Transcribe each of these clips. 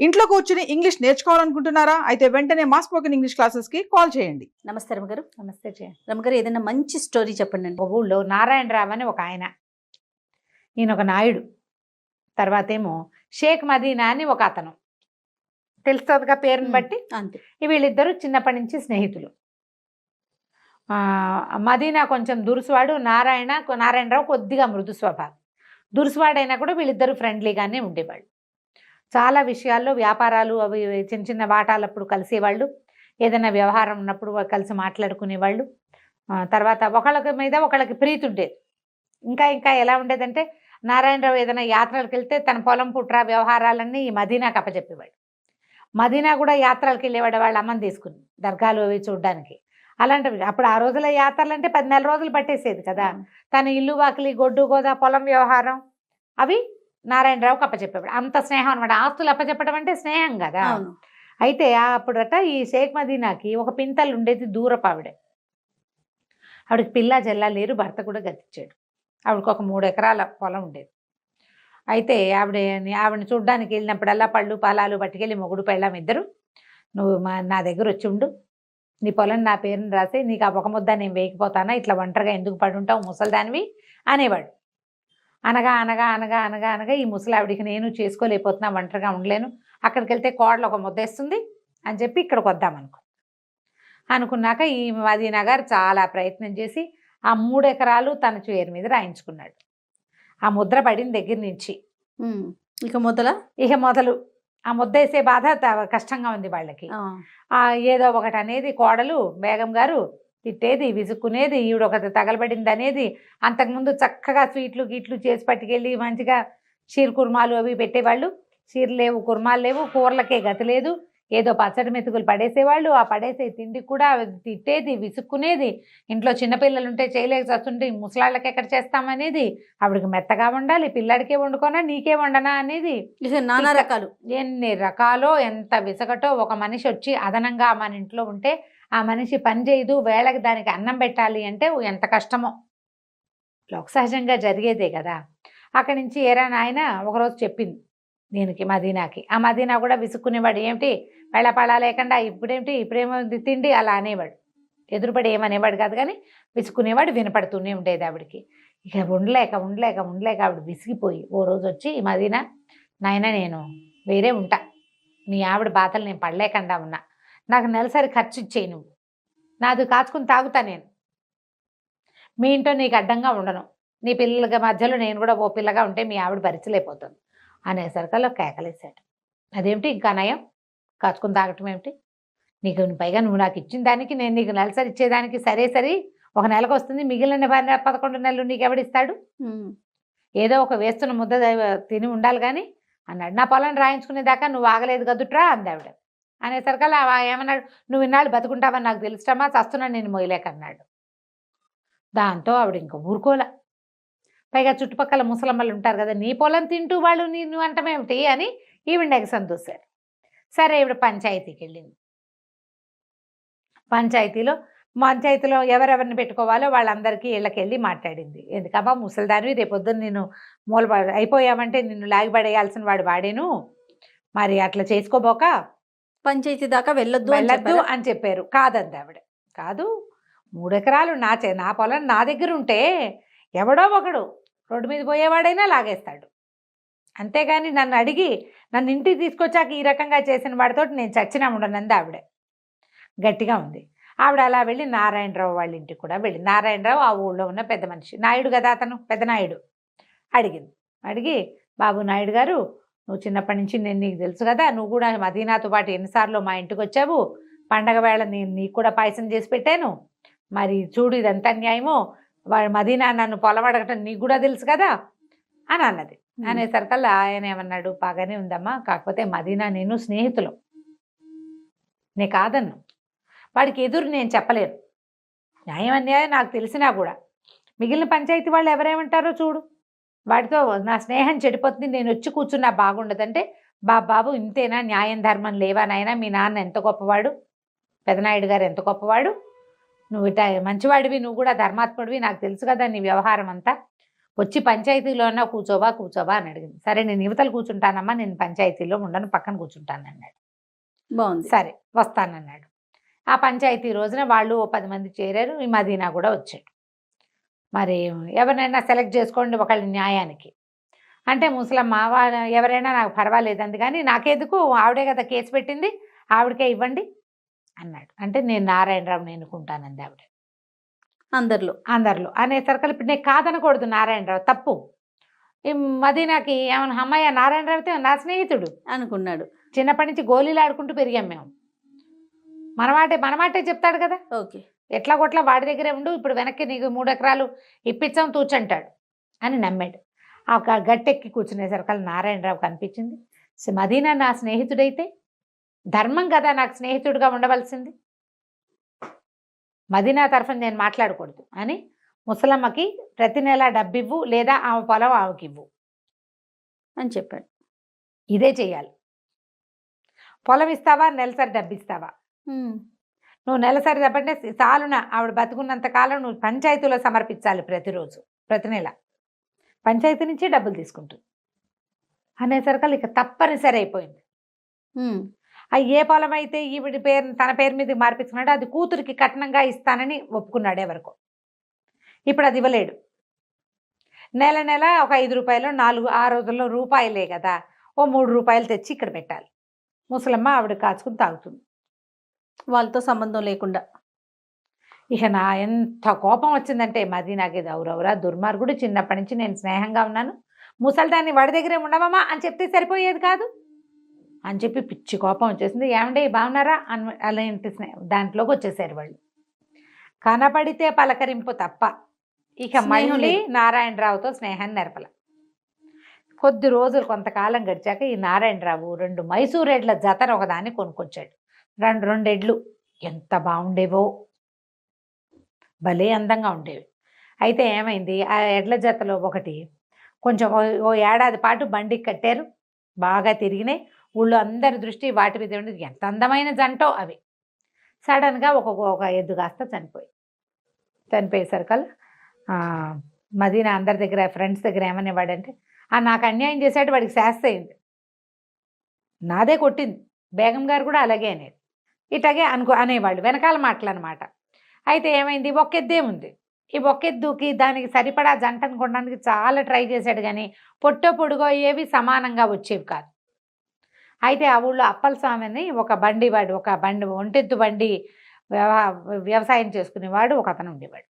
ఇంట్లో కూర్చుని ఇంగ్లీష్ నేర్చుకోవాలనుకుంటున్నారా? అయితే వెంటనే మా స్పోకెన్ ఇంగ్లీష్ క్లాసెస్‌కి కాల్ చేయండి. నమస్తే రమగారు. నమస్తే జయ. రమగారు, ఏదైనా మంచి స్టోరీ చెప్పండి. ఒక ఊళ్ళో నారాయణరావు అని ఒక ఆయన, ఈయన ఒక నాయుడు. తర్వాత ఏమో షేక్ మదీనా అని ఒక అతను. తెలుస్తుందిగా పేరుని బట్టి. అంతే. వీళ్ళిద్దరూ చిన్నప్పటి నుంచి స్నేహితులు. మదీనా కొంచెం దురుసువాడు, నారాయణరావు కొద్దిగా మృదు స్వభావం. దురుసువాడైనా కూడా వీళ్ళిద్దరూ ఫ్రెండ్లీగానే ఉండేవాళ్ళు. చాలా విషయాల్లో వ్యాపారాలు అవి చిన్న చిన్న వాటాలప్పుడు కలిసేవాళ్ళు. ఏదైనా వ్యవహారం ఉన్నప్పుడు కలిసి మాట్లాడుకునేవాళ్ళు. తర్వాత ఒకళ్ళకి మీద ఒకళ్ళకి ప్రీతి ఉండేది. ఇంకా ఎలా ఉండేదంటే, నారాయణరావు ఏదైనా యాత్రలకు వెళ్తే తన పొలం పుట్ర వ్యవహారాలన్నీ ఈ మదీనాకు అప్పచెప్పేవాడు. మదీనా కూడా యాత్రలకు వెళ్ళేవాడు వాళ్ళ అమ్మని తీసుకుని, దర్గాలు అవి చూడడానికి. అలాంటివి అప్పుడు ఆ రోజుల యాత్రలు అంటే 10 నెలల రోజులు పట్టేసేది కదా. తన ఇల్లు వాకిలి గొడ్డు గోదా పొలం వ్యవహారం అవి నారాయణరావుకి అప్పచెప్పేవాడు. అంత స్నేహం అనమాట. ఆస్తులు అప్పచెప్పడం అంటే స్నేహం కదా. అయితే అప్పుడట ఈ షేక్ మదీనాకి ఒక పింతలు ఉండేది, దూరపు ఆవిడకి పిల్ల జల్లా లేరు, భర్త కూడా గతిచ్చాడు. ఆవిడకి ఒక 3 ఎకరాల పొలం ఉండేది. అయితే ఆవిడని చూడ్డానికి వెళ్ళినప్పుడల్లా పళ్ళు పాలాలు పట్టుకెళ్ళి మొగుడు పెళ్ళాం ఇద్దరు, నువ్వు నా దగ్గర వచ్చి ఉండు, నీ పొలం నా పేరుని రాసి నీకు ఆ ఒక ముద్ద నేను వేయకపోతానా, ఇట్లా ఒంటరిగా ఎందుకు పడుంటావు ముసలిదానివి అనేవాడు. అనగా ఈ ముసలావిడికి నేను చేసుకోలేకపోతున్నా, ఒంటరిగా ఉండలేను, అక్కడికి వెళ్తే కోడలు ఒక ముద్ద వేస్తుంది అని చెప్పి ఇక్కడికి అనుకున్నాక ఈ మదీనా గారు చాలా ప్రయత్నం చేసి ఆ 3 ఎకరాలు తన పేరు మీద రాయించుకున్నాడు. ఆ ముద్ర పడిన దగ్గర నుంచి ఇక మొదలు ఆ ముద్ద వేసే బాధ కష్టంగా ఉంది వాళ్ళకి. ఏదో ఒకటి అనేది కోడలు బేగం గారు తిట్టేది, విసుక్కునేది, ఈవిడ ఒకటి తగలబడింది అనేది. అంతకుముందు చక్కగా స్వీట్లు గీట్లు చేసి పట్టుకెళ్ళి మంచిగా షీర్ కుర్మాలు అవి పెట్టేవాళ్ళు. షీర్ లేవు, కుర్మాలు లేవు, కూరలకే గతి లేదు, ఏదో పచ్చడి మెతుకులు పడేసేవాళ్ళు. ఆ పడేసే తిండి కూడా తిట్టేది, విసుక్కునేది. ఇంట్లో చిన్నపిల్లలు ఉంటే చేయలేక చస్తుంటే ముసలాళ్ళకి ఎక్కడ చేస్తామనేది. ఆవిడకి మెత్తగా వండాలి, పిల్లాడికే వండుకోనా నీకే వండనా అనేది. నానా రకాలు, ఎన్ని రకాలో, ఎంత విసగటో. ఒక మనిషి వచ్చి అదనంగా మన ఇంట్లో ఉంటే ఆ మనిషి పని చేయదు, వేళకి దానికి అన్నం పెట్టాలి అంటే ఎంత కష్టమో. లోక సహజంగా జరిగేదే కదా. అక్కడి నుంచి ఏరా నాయన ఒకరోజు చెప్పింది దీనికి, మదీనాకి. ఆ మదీనా కూడా విసుక్కునేవాడు. ఏమిటి వెళ్ళపడా లేకుండా ఇప్పుడేమో తిండి అలా అనేవాడు. ఎదురుపడి ఏమనేవాడు కాదు, కానీ విసుక్కునేవాడు. వినపడుతూనే ఉండేది ఆవిడికి. ఇక ఉండలేక ఆవిడ విసిగిపోయి ఓ రోజు వచ్చి, మదీనా నాయన నేను వేరే ఉంటా, మీ ఆవిడ బాధలు నేను పడలేకుండా ఉన్నా, నాకు నెలసరి ఖర్చు ఇచ్చేయి, నువ్వు నాది కాచుకుని తాగుతా, నేను మీ ఇంట్లో నీకు అడ్డంగా ఉండను, నీ పిల్లల మధ్యలో నేను కూడా ఓ పిల్లగా ఉంటే మీ ఆవిడ భరించలేకపోతుంది అనేసరికల్లో కేకలేశాడు. అదేమిటి ఇంకా నయం, కాచుకుని తాగటం ఏమిటి, నీకు పైగా నువ్వు నాకు ఇచ్చిన దానికి నేను నీకు నెలసరి ఇచ్చేదానికి సరే ఒక నెలకు వస్తుంది, మిగిలిన 11 నెలలు నీకు ఎవడిస్తాడు, ఏదో ఒక వేస్తున్న ముద్ద తిని ఉండాలి కానీ అన్నాడు. నా పొలం రాయించుకునేదాకా నువ్వు ఆగలేదు కదుట్రా అంది ఆవిడ. అనేసరికల్లా ఏమన్నాడు, నువ్వు ఇన్నాళ్ళు బతుకుంటావని నాకు తెలుస్తామా, చస్తున్నాను నేను మొయ్యలేకన్నాడు. దాంతో ఆవిడ ఇంకా ఊరుకోలే. పైగా చుట్టుపక్కల ముసలమ్మలు ఉంటారు కదా, నీ పొలం తింటూ వాళ్ళు నిన్ను అంటమేమిటి అని ఈవిడ ఎగసం చూశారు. సరే ఈవిడ పంచాయతీకి వెళ్ళింది. పంచాయతీలో ఎవరెవరిని పెట్టుకోవాలో వాళ్ళందరికీ ఇళ్ళకెళ్ళి మాట్లాడింది. ఎందుకబ్బా ముసలిదానివి, రేపొద్దున నేను అయిపోయామంటే నిన్ను లాగిపడేయాల్సిన వాడేను, మరి అట్లా చేసుకోబోక పంచాయతీ దాకా వెళ్ళొద్దు అని చెప్పారు. కాదంది ఆవిడ. కాదు, 3 ఎకరాలు నా పొలం నా దగ్గర ఉంటే ఎవడో ఒకడు రోడ్డు మీద పోయేవాడైనా లాగేస్తాడు, అంతేగాని నన్ను అడిగి నన్ను ఇంటికి తీసుకొచ్చాక ఈ రకంగా చేసిన వాడితో నేను చచ్చినా ఉండనంది ఆవిడ. గట్టిగా ఉంది ఆవిడ. అలా వెళ్ళి నారాయణరావు వాళ్ళ ఇంటికి కూడా వెళ్ళి, నారాయణరావు ఆ ఊళ్ళో ఉన్న పెద్ద మనిషి, నాయుడు కదా అతను, పెద్ద నాయుడు. అడిగి బాబు నాయుడు గారు, నువ్వు చిన్నప్పటి నుంచి నేను నీకు తెలుసు కదా, నువ్వు కూడా మదీనాతో పాటు ఎన్నిసార్లు మా ఇంటికి వచ్చావు, పండగ వేళ నేను నీకు కూడా పాయసం చేసి పెట్టాను, మరి చూడు ఇదంతా అన్యాయమో, వాడు మదీనా నన్ను పొలం అడగటం నీకు కూడా తెలుసు కదా అని అన్నది. అనేసరికల్లా ఆయన ఏమన్నాడు, బాగానే ఉందమ్మా, కాకపోతే మదీనా నేను స్నేహితులు, నే కాదన్ను, వాడికి ఎదురు నేను చెప్పలేను, న్యాయం అన్యాయం నాకు తెలిసినా కూడా మిగిలిన పంచాయతీ వాళ్ళు ఎవరేమంటారో చూడు, వాడితో నా స్నేహం చెడిపోతుంది, నేను వచ్చి కూర్చున్నా బాగుండదంటే, బాబు ఇంతేనా, న్యాయం ధర్మం లేవా నాయనా, మీ నాన్న ఎంత గొప్పవాడు, పెదనాయుడు గారు ఎంత గొప్పవాడు, నువ్వు మంచివాడివి, నువ్వు కూడా ధర్మాత్ముడివి, నాకు తెలుసు కదా నీ వ్యవహారం అంతా, వచ్చి పంచాయతీలో అన్నా కూర్చోవా అని అడిగింది. సరే నేను యువతలు కూర్చుంటానమ్మా, నేను పంచాయతీలో ఉండను, పక్కన కూర్చుంటాను అన్నాడు. బాగుంది. సరే వస్తానన్నాడు. ఆ పంచాయతీ రోజున వాళ్ళు 10 మంది చేరారు. ఈ మదీనా కూడా వచ్చాడు. మరి ఎవరినైనా సెలెక్ట్ చేసుకోండి ఒకళ్ళ న్యాయానికి అంటే ముసలమ్మ ఎవరైనా నాకు పర్వాలేదు అంది, కానీ నాకెందుకు, ఆవిడే కదా కేసు పెట్టింది, ఆవిడకే ఇవ్వండి అన్నాడు. అంటే నేను నారాయణరావుని ఎన్నుకుంటానంది ఆవిడ. అందరిలో అనేసరికి ఇప్పుడు నేను కాదనకూడదు, నారాయణరావు తప్పు. ఈ మదీనాకి ఏమన్నా అమ్మాయి నారాయణరావుతే నా స్నేహితుడు అనుకున్నాడు. చిన్నప్పటి నుంచి గోళీలు ఆడుకుంటూ పెరిగాం మేము. మనమాటే చెప్తాడు కదా, ఓకే ఎట్లా కొట్లా వాడి దగ్గరే ఉండు, ఇప్పుడు వెనక్కి నీకు 3 ఎకరాలు ఇప్పించాం తూచంటాడు అని నమ్మాడు. ఆ గట్టెక్కి కూర్చునేసరికి నారాయణరావు కనిపించింది. మదీనా నా స్నేహితుడైతే ధర్మం కదా నాకు స్నేహితుడిగా ఉండవలసింది, మదీనా తరఫున నేను మాట్లాడకూడదు అని ముసలమ్మకి ప్రతి నెల డబ్బివ్వు, లేదా ఆమె పొలం ఆమెకి ఇవ్వు అని చెప్పాడు. ఇదే చెయ్యాలి. పొలం ఇస్తావా, నెలసరి డబ్బు ఇస్తావా? నువ్వు నెలసరి డబ్బంటే చాలున ఆవిడ బతుకున్నంత కాలం నువ్వు పంచాయతీలో సమర్పించాలి ప్రతిరోజు, ప్రతి నెల పంచాయతీ నుంచే డబ్బులు తీసుకుంటుంది అనేసరికి ఇక తప్పనిసరి అయిపోయింది. ఏ పొలం అయితే ఈవిడి పేరు తన పేరు మీద మార్పించుకున్నాడు, అది కూతురికి కట్నంగా ఇస్తానని ఒప్పుకున్నాడు ఎవరికో. ఇప్పుడు అది ఇవ్వలేడు. నెల ఒక 5 రూపాయలు 4 ఆ రోజుల్లో రూపాయలే కదా, ఓ 3 రూపాయలు తెచ్చి ఇక్కడ పెట్టాలి. ముసలమ్మ ఆవిడ కాచుకుని తాగుతుంది వాళ్ళతో సంబంధం లేకుండా. ఇక నా ఎంత కోపం వచ్చిందంటే, మదీనాకి ఇది దుర్మార్గుడు, చిన్నప్పటి నుంచి నేను స్నేహంగా ఉన్నాను, ముసలిదాన్ని వాడి దగ్గరే ఉండవమ్మా అని చెప్తే సరిపోయేది కాదు అని చెప్పి పిచ్చి కోపం వచ్చేసింది. ఏమంటే బాగున్నారా అని అలాంటి దాంట్లోకి వచ్చేసారు వాళ్ళు. కనపడితే పలకరింపు తప్ప ఇక మళ్ళీ నారాయణరావుతో స్నేహాన్ని నెరపల. కొద్ది రోజులు కొంతకాలం గడిచాక ఈ నారాయణరావు 2 మైసూర్ ఎడ్ల జతను ఒకదాన్ని కొనుక్కొచ్చాడు. 2 ఎడ్లు ఎంత బాగుండేవో, భలే అందంగా ఉండేవి. అయితే ఏమైంది, ఆ ఎడ్ల జతలో ఒకటి కొంచెం ఓ ఏడాది పాటు బండికి కట్టారు, బాగా తిరిగినాయి. ఊళ్ళో అందరి దృష్టి వాటి మీద ఉండేది, ఎంత అందమైన జంటో అవి. సడన్గా ఒక ఎద్దు కాస్త చనిపోయేసరికల్లా మదీనా అందరి దగ్గర ఫ్రెండ్స్ దగ్గర ఏమనేవాడంటే, నాకు అన్యాయం చేశాడు, వాడికి శాస్తి అయింది, నాదే కొట్టింది, బేగం గారు కూడా అలాగే అనేది, ఇట్లాగే అనేవాళ్ళు వెనకాల మాటలు అనమాట. అయితే ఏమైంది, ఒక్కెద్దే ఉంది. ఈ ఒక్కెద్దుకి దానికి సరిపడా జంట అనుకోవడానికి చాలా ట్రై చేశాడు, కానీ పొట్టో ఏవి సమానంగా వచ్చేవి కాదు. అయితే ఆ ఊళ్ళో అప్పల స్వామిని ఒక ఒంటెద్దు బండి వ్యవసాయం చేసుకునేవాడు ఒక అతను ఉండేవాడు.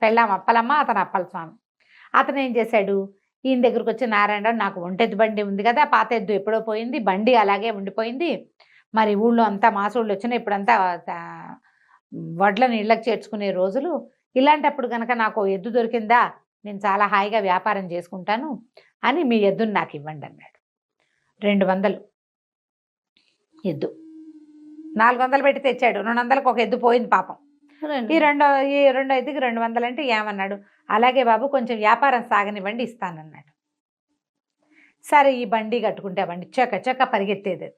పెళ్ళాం అప్పలమ్మ, అతను అప్పల స్వామి. అతను ఏం చేశాడు, ఈయన దగ్గరకు వచ్చి, నారాయణరావు నాకు ఒంటెద్దు బండి ఉంది కదా, పాత ఎద్దు ఎప్పుడో పోయింది, బండి అలాగే ఉండిపోయింది, మరి ఊళ్ళో అంతా మాసోళ్ళు వచ్చినా ఇప్పుడంతా వడ్లను ఇళ్ళకి చేర్చుకునే రోజులు, ఇలాంటప్పుడు కనుక నాకు ఎద్దు దొరికిందా, నేను చాలా హాయిగా వ్యాపారం చేసుకుంటాను అని మీ ఎద్దుని నాకు ఇవ్వండి అన్నాడు. 200 ఎద్దు, 400 పెట్టి తెచ్చాడు, 200కి ఒక ఎద్దు పోయింది పాపం. ఈ రెండో ఎద్దుకి 200 అంటే ఏమన్నాడు, అలాగే బాబు కొంచెం వ్యాపారం సాగనివ్వండి ఇస్తానన్నాడు. సరే ఈ బండి కట్టుకుంటే బండి చక్క పరిగెత్తేది.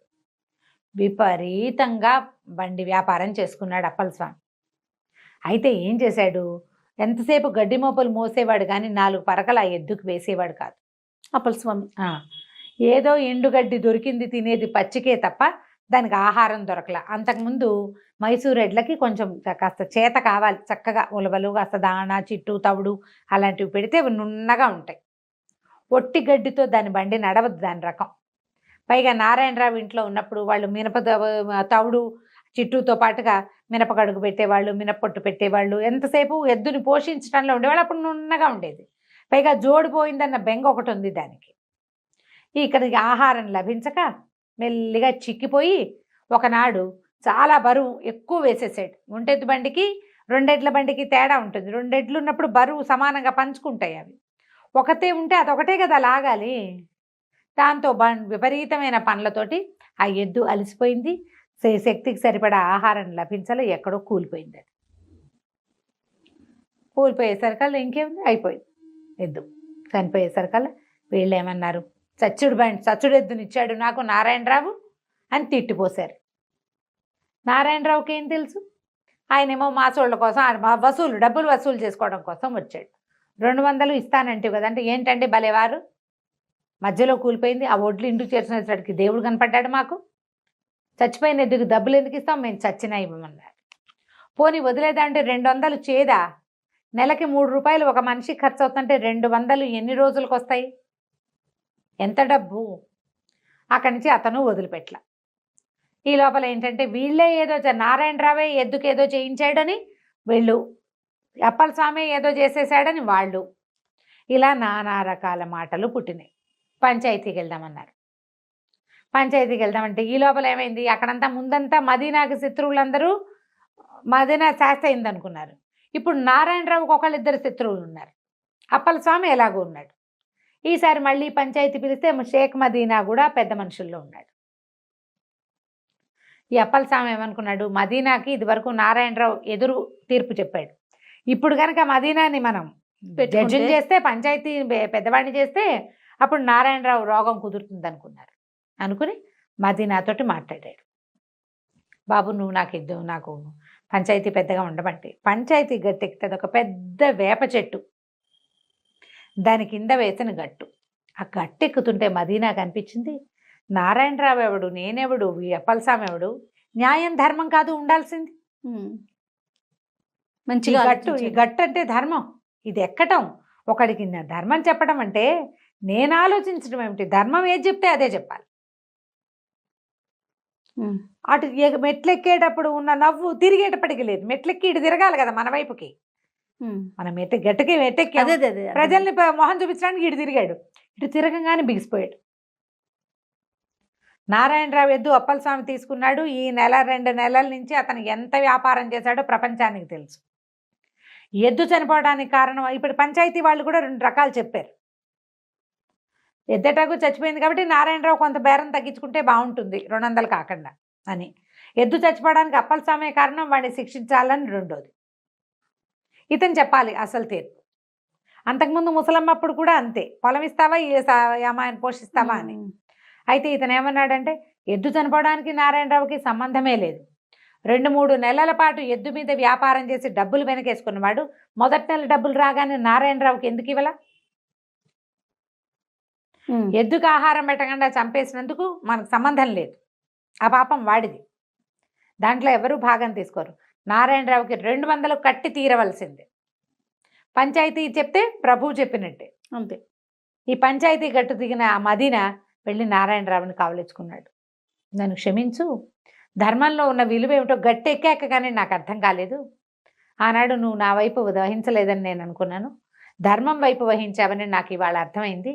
విపరీతంగా బండి వ్యాపారం చేసుకున్నాడు అప్పల స్వామి. అయితే ఏం చేశాడు, ఎంతసేపు గడ్డి మోపులు మోసేవాడు కానీ 4 పరకలు ఆ ఎద్దుకు వేసేవాడు కాదు అప్పల స్వామి. ఏదో ఎండుగడ్డి దొరికింది తినేది పచ్చికే తప్ప దానికి ఆహారం దొరకల. అంతకుముందు మైసూర్ ఎడ్లకి కొంచెం కాస్త చేత కావాలి, చక్కగా ఉలవలు, కాస్త దాణా, చిట్టు, తవుడు అలాంటివి పెడితే అవి నున్నగా ఉంటాయి. ఒట్టి గడ్డితో దాని బండి నడవద్దు దాని రకం. పైగా నారాయణరావు ఇంట్లో ఉన్నప్పుడు వాళ్ళు మినప తవుడు చిట్టుతో పాటుగా మినపగడుగు పెట్టేవాళ్ళు, మినపొట్టు పెట్టేవాళ్ళు, ఎంతసేపు ఎద్దుని పోషించడంలో ఉండేవాళ్ళు. అప్పుడు నున్నగా ఉండేది. పైగా జోడిపోయిందన్న బెంగ ఒకటి ఉంది దానికి. ఇక్కడికి ఆహారం లభించక మెల్లిగా చిక్కిపోయి ఒకనాడు చాలా బరువు ఎక్కువ వేసేసాడు. ఒంటెద్దు బండికి 2 ఎడ్ల బండికి తేడా ఉంటుంది. 2 ఎడ్లు ఉన్నప్పుడు బరువు సమానంగా పంచుకుంటాయి. అవి ఒకటే ఉంటే అదొకటే కదా లాగాలి. దాంతో విపరీతమైన పనులతోటి ఆ ఎద్దు అలసిపోయింది. శక్తికి సరిపడా ఆహారం లభించాలి, ఎక్కడో కూలిపోయింది. అది కూలిపోయేసరికల్లా ఇంకేముంది, అయిపోయింది. ఎద్దు చనిపోయేసరికల్లా వీళ్ళు ఏమన్నారు, చచ్చుడు ఎద్దునిచ్చాడు నాకు నారాయణరావు అని తిట్టిపోశారు. నారాయణరావుకి ఏం తెలుసు, ఆయనేమో మాసోళ్ళ కోసం డబ్బులు వసూలు చేసుకోవడం కోసం వచ్చాడు. 200 ఇస్తానంటే కదా అంటే ఏంటంటే భలేవారు మధ్యలో కూలిపోయింది ఆ ఒడ్లు ఇంటికి చేర్చినప్పటికి దేవుడు కనపడ్డాడు మాకు చచ్చిపోయిన ఎద్దుకు డబ్బులు ఎందుకు ఇస్తాం మేము చచ్చినా ఇవ్వమన్నారు పోనీ వదిలేదంటే 200 చేదా నెలకి 3 రూపాయలు ఒక మనిషికి ఖర్చు అవుతుంటే 200 ఎన్ని రోజులకు వస్తాయి ఎంత డబ్బు అక్కడి నుంచి అతను వదిలిపెట్ల ఈ లోపల ఏంటంటే వీళ్ళే ఏదో నారాయణరావే ఎద్దుకు ఏదో చేయించాడని వీళ్ళు అప్పల స్వామి ఏదో చేసేసాడని వాళ్ళు ఇలా నానా రకాల మాటలు పుట్టినాయి పంచాయతీకి వెళ్దామన్నారు పంచాయతీకి వెళ్దామంటే ఈ లోపల ఏమైంది అక్కడంతా ముందంతా మదీనాకి శత్రువులందరూ మదీనా శాస్త్ర అయింది అనుకున్నారు ఇప్పుడు నారాయణరావుకి ఒకళ్ళిద్దరు శత్రువులు ఉన్నారు అప్పల స్వామి ఎలాగో ఉన్నాడు ఈసారి మళ్ళీ పంచాయతీ పిలిస్తే షేక్ మదీనా కూడా పెద్ద మనుషుల్లో ఉన్నాడు ఈ అప్పల స్వామి ఏమనుకున్నాడు మదీనాకి ఇదివరకు నారాయణరావు ఎదురు తీర్పు చెప్పాడు ఇప్పుడు కనుక మదీనాని మనం జడ్జిని చేస్తే పంచాయతీ పెద్దవాడిని చేస్తే అప్పుడు నారాయణరావు రోగం కుదురుతుంది అనుకున్నారు అనుకుని మదీనాతోటి మాట్లాడాడు బాబు నువ్వు నాకు పంచాయతీ పెద్దగా ఉండమంటే పంచాయతీ గట్టెక్కుతుంది ఒక పెద్ద వేప చెట్టు దాని కింద వేసిన గట్టు ఆ గట్టెక్కుతుంటే మదీనా కనిపించింది నారాయణరావు ఎవడు నేనెవడు అప్పలస్వామి ఎవడు న్యాయం ధర్మం కాదు ఉండాల్సింది మంచిగా ఈ గట్టు అంటే ధర్మం ఇది ఎక్కటం ఒకడికి ధర్మం చెప్పడం అంటే నేను ఆలోచించడం ఏమిటి ధర్మం ఏది చెప్తే అదే చెప్పాలి అటు మెట్లెక్కేటప్పుడు ఉన్న నవ్వు తిరిగేటప్పటికి లేదు మెట్లెక్కి ఇటు తిరగాలి కదా మన వైపుకి మనం గట్టకి మెట్టెక్కి ప్రజల్ని మొహం చూపించడానికి ఇటు తిరిగాడు ఇటు తిరగంగానే బిగిసిపోయాడు నారాయణరావు ఎద్దు అప్పలస్వామి తీసుకున్నాడు ఈ 1-2 నెలల నుంచి అతను ఎంత వ్యాపారం చేశాడో ప్రపంచానికి తెలుసు ఎద్దు చనిపోవడానికి కారణం ఇప్పుడు పంచాయతీ వాళ్ళు కూడా 2 రకాలు చెప్పారు ఎద్దటాకు చచ్చిపోయింది కాబట్టి నారాయణరావు కొంత బేరం తగ్గించుకుంటే బాగుంటుంది 200 కాకుండా అని ఎద్దు చచ్చిపోవడానికి అప్పలస్వామి కారణం వాడిని శిక్షించాలని రెండోది ఇతను చెప్పాలి అసలు తీర్పు అంతకుముందు ముసలమ్మప్పుడు కూడా అంతే పొలం ఇస్తావా ఈ అమ్మాయిని పోషిస్తావా అని అయితే ఇతను ఏమన్నాడంటే ఎద్దు చనిపోవడానికి నారాయణరావుకి సంబంధమే లేదు 2-3 నెలల పాటు ఎద్దు మీద వ్యాపారం చేసి డబ్బులు వెనకేసుకున్నవాడు మొదటి నెల డబ్బులు రాగానే నారాయణరావుకి ఎందుకు ఇవ్వాల ఎద్దుకు ఆహారం పెట్టకుండా చంపేసినందుకు మనకు సంబంధం లేదు ఆ పాపం వాడిది దాంట్లో ఎవరు భాగం తీసుకోరు నారాయణరావుకి 200 కట్టి తీరవలసిందే పంచాయతీ చెప్తే ప్రభువు చెప్పినట్టే అంతే ఈ పంచాయతీ గట్టు దిగిన ఆ మదీన వెళ్ళి నారాయణరావుని కావలించుకున్నాడు నన్ను క్షమించు ధర్మంలో ఉన్న విలువ ఏమిటో గట్టి ఎక్కాక కానీ నాకు అర్థం కాలేదు ఆనాడు నువ్వు నా వైపు వహించలేదని నేను అనుకున్నాను ధర్మం వైపు వహించావని నాకు ఇవాళ అర్థమైంది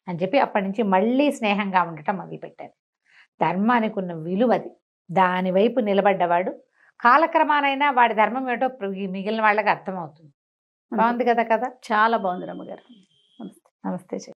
అని చెప్పి అప్పటి నుంచి మళ్ళీ స్నేహంగా ఉండటం మొదలుపెట్టారు ధర్మానికి ఉన్న విలువది దాని వైపు నిలబడ్డవాడు కాలక్రమానైనా వాడి ధర్మం ఏమిటో మిగిలిన వాళ్ళకి అర్థమవుతుంది బాగుంది కదా చాలా బాగుంది రమ్మగారు నమస్తే